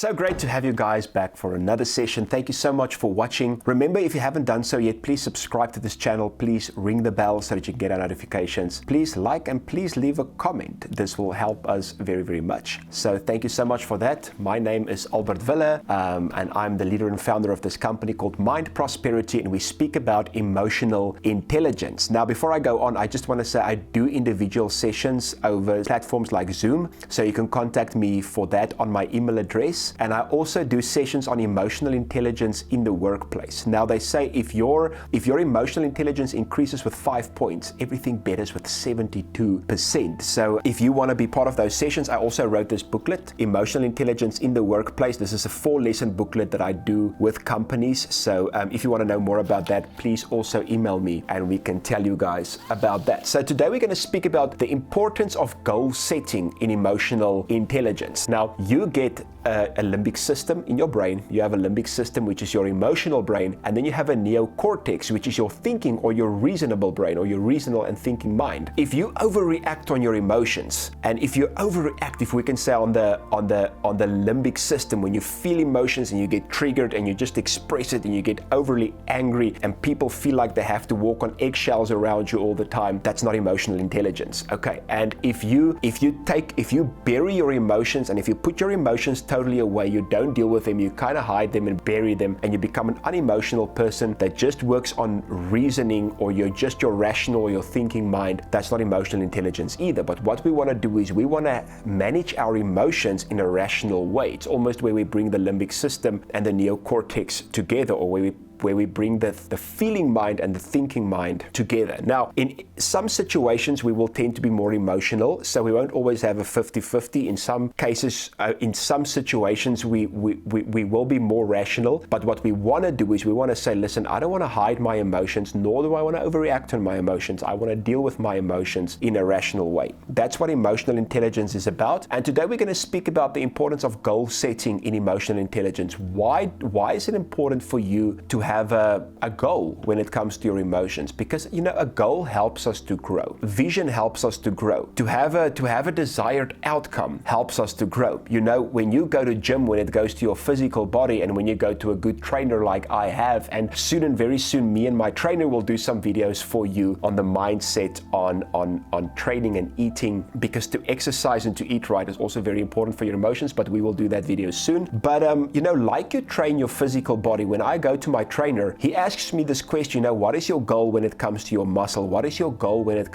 So great to have you guys back for another session. Thank you so much for watching. Remember, if you haven't done so yet, please subscribe to this channel. Please ring the bell so that you can get our notifications. Please like and please leave a comment. This will help us very, very much. So thank you so much for that. My name is Albert Wille, and I'm the leader and founder of this company called Mind Prosperity, and we speak about emotional intelligence. Now, before I go on, I just want to say I do individual sessions over platforms like Zoom, so you can contact me for that on my email address. And I also do sessions on emotional intelligence in the workplace. Now, they say if your emotional intelligence increases with 5 points, everything betters with 72%. So if you want to be part of those sessions, I also wrote this booklet, Emotional Intelligence in the Workplace. This is a 4-lesson booklet that I do with companies. So if you want to know more about that, please also email me and we can tell you guys about that. So today we're going to speak about the importance of goal setting in emotional intelligence. Now, you get a limbic system in your brain. You have a limbic system, which is your emotional brain, and then you have a neocortex, which is your thinking or your reasonable brain or your reasonable and thinking mind. If you overreact on your emotions, and if you overreact, if we can say on the limbic system, when you feel emotions and you get triggered and you just express it and you get overly angry and people feel like they have to walk on eggshells around you all the time, that's not emotional intelligence. Okay, and if you bury your emotions and if you put your emotions totally away, you don't deal with them, you kind of hide them and bury them, and you become an unemotional person that just works on reasoning, or you're just your rational or your thinking mind, that's not emotional intelligence either. But what we want to do is we want to manage our emotions in a rational way. It's almost where we bring the limbic system and the neocortex together, or where we bring the feeling mind and the thinking mind together. Now, in some situations, we will tend to be more emotional, so we won't always have a 50-50. In some cases, in some situations, we will be more rational. But what we want to do is we want to say, listen, I don't want to hide my emotions, nor do I want to overreact on my emotions. I want to deal with my emotions in a rational way. That's what emotional intelligence is about. And today we're going to speak about the importance of goal setting in emotional intelligence. Why is it important for you to have a goal when it comes to your emotions? Because a goal helps us to grow. Vision helps us to grow. To have a desired outcome helps us to grow. When you go to gym, when it goes to your physical body, and when you go to a good trainer like I have, and very soon me and my trainer will do some videos for you on the mindset on training and eating, because to exercise and to eat right is also very important for your emotions, but we will do that video soon. But like you train your physical body, when I go to my trainer, he asks me this question, what is your goal when it comes to your muscle? What is your goal when it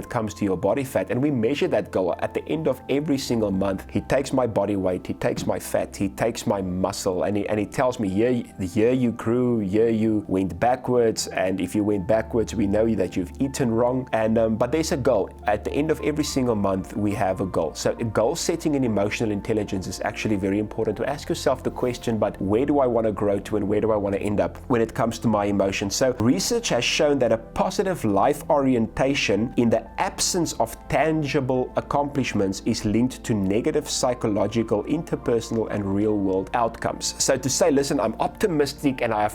comes to your body fat? And we measure that goal at the end of every single month. He takes my body weight, he takes my fat, he takes my muscle, and he tells me, the year you grew, year you went backwards, and if you went backwards, we know that you've eaten wrong. And but there's a goal. At the end of every single month, we have a goal. So goal setting in emotional intelligence is actually very important, to ask yourself the question, but where do I want to grow to and where do I want to end up when it comes to my emotions? So research has shown that a positive life orientation in the absence of tangible accomplishments is linked to negative psychological, interpersonal, and real-world outcomes. So to say, listen, I'm optimistic and I'm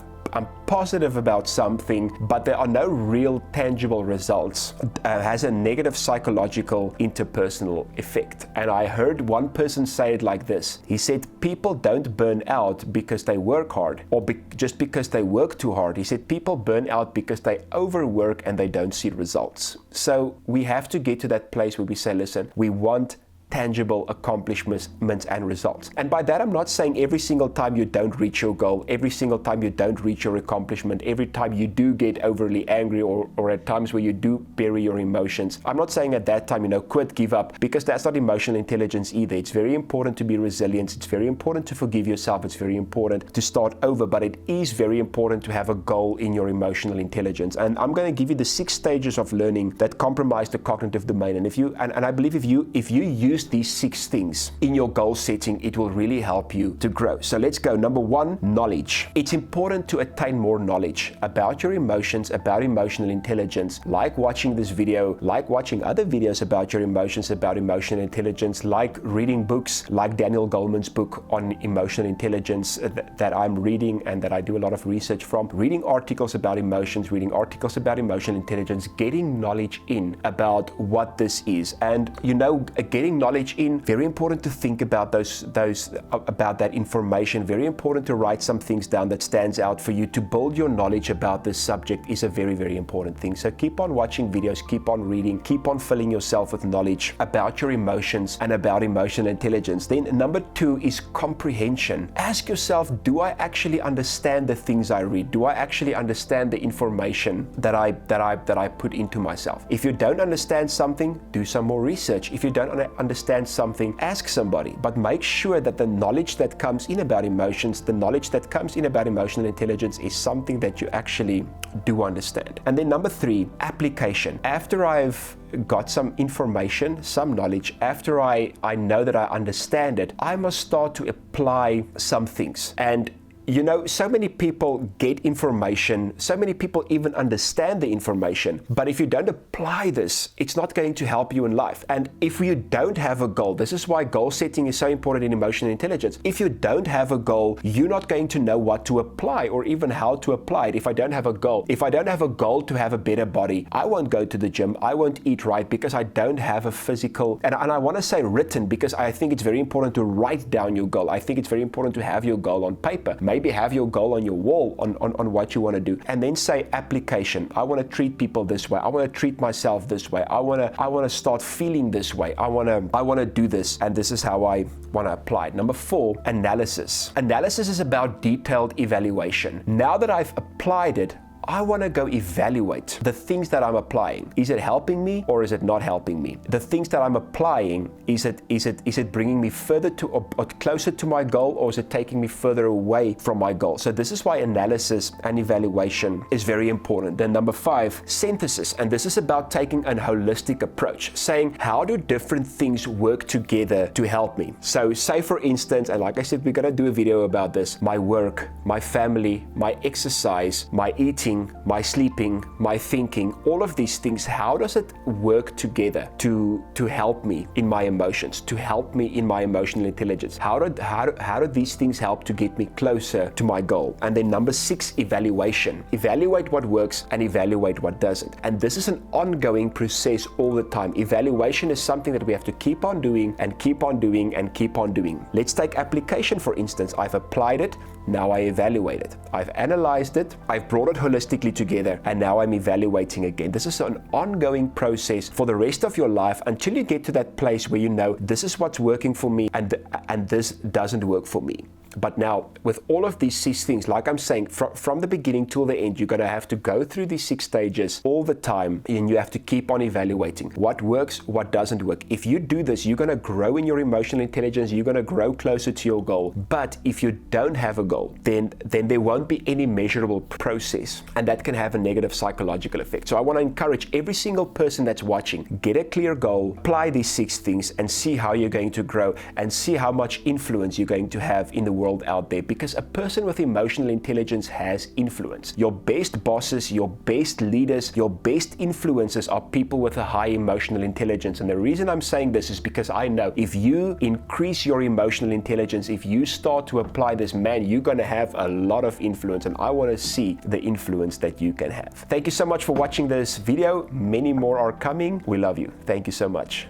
positive about something, but there are no real tangible results, has a negative psychological, interpersonal effect. And I heard one person say it like this. He said, people don't burn out because they work hard, or just because they work too hard. He said, people burn out because they overwork and they don't see results. So we have to get to that place where we say, listen, we want tangible accomplishments and results. And by that, I'm not saying every single time you don't reach your goal, every single time you don't reach your accomplishment, every time you do get overly angry, or at times where you do bury your emotions. I'm not saying at that time, quit, give up, because that's not emotional intelligence either. It's very important to be resilient. It's very important to forgive yourself. It's very important to start over, but it is very important to have a goal in your emotional intelligence. And I'm going to give you the 6 stages of learning that compromise the cognitive domain. And I believe if you use these 6 things in your goal setting, it will really help you to grow. So let's go. Number 1, knowledge. It's important to attain more knowledge about your emotions, about emotional intelligence, like watching this video, like watching other videos about your emotions, about emotional intelligence, like reading books like Daniel Goleman's book on emotional intelligence that I'm reading and that I do a lot of research from, reading articles about emotions, reading articles about emotional intelligence, getting knowledge in about what this is. And getting knowledge in. Very important to think about about that information. Very important to write some things down that stands out for you. To build your knowledge about this subject is a very, very important thing. So keep on watching videos, keep on reading, keep on filling yourself with knowledge about your emotions and about emotional intelligence. Then number 2 is comprehension. Ask yourself, do I actually understand the things I read? Do I actually understand the information that I put into myself? If you don't understand something, do some more research. If you don't understand something, ask somebody. But make sure that the knowledge that comes in about emotions, the knowledge that comes in about emotional intelligence is something that you actually do understand. And then number 3, application. After I've got some information, some knowledge, after I know that I understand it, I must start to apply some things. And you know, so many people get information, so many people even understand the information, but if you don't apply this, it's not going to help you in life. And if you don't have a goal, this is why goal setting is so important in emotional intelligence. If you don't have a goal, you're not going to know what to apply or even how to apply it. If I don't have a goal to have a better body, I won't go to the gym, I won't eat right because I don't have a physical, and I want to say written, because I think it's very important to write down your goal. I think it's very important to have your goal on paper. Maybe have your goal on your wall on what you want to do, and then say application. I want to treat people this way. I want to treat myself this way. I want to start feeling this way. I want to do this, and this is how I want to apply it. Number 4, analysis. Analysis is about detailed evaluation. Now that I've applied it, I want to go evaluate the things that I'm applying. Is it helping me or is it not helping me? The things that I'm applying, is it bringing me further to or closer to my goal, or is it taking me further away from my goal? So this is why analysis and evaluation is very important. Then number 5, synthesis. And this is about taking a holistic approach, saying how do different things work together to help me? So say for instance, and like I said, we're going to do a video about this, my work, my family, my exercise, my eating, my sleeping, my thinking, all of these things, how does it work together to help me in my emotions, to help me in my emotional intelligence? How do these things help to get me closer to my goal? And then number 6, evaluation. Evaluate what works and evaluate what doesn't. And this is an ongoing process all the time. Evaluation is something that we have to keep on doing and keep on doing and keep on doing. Let's take application, for instance. I've applied it, now I evaluate it. I've analyzed it, I've brought it holistically together, and now I'm evaluating again. This is an ongoing process for the rest of your life until you get to that place where you know this is what's working for me and this doesn't work for me. But now, with all of these 6 things, like I'm saying, from the beginning till the end, you're going to have to go through these 6 stages all the time, and you have to keep on evaluating what works, what doesn't work. If you do this, you're going to grow in your emotional intelligence, you're going to grow closer to your goal. But if you don't have a goal, then there won't be any measurable process, and that can have a negative psychological effect. So I want to encourage every single person that's watching, get a clear goal, apply these 6 things, and see how you're going to grow, and see how much influence you're going to have in the world out there, because a person with emotional intelligence has influence. Your best bosses, your best leaders, your best influencers are people with a high emotional intelligence. And the reason I'm saying this is because I know if you increase your emotional intelligence, if you start to apply this, man, you're going to have a lot of influence, and I want to see the influence that you can have. Thank you so much for watching this video. Many more are coming. We love you. Thank you so much.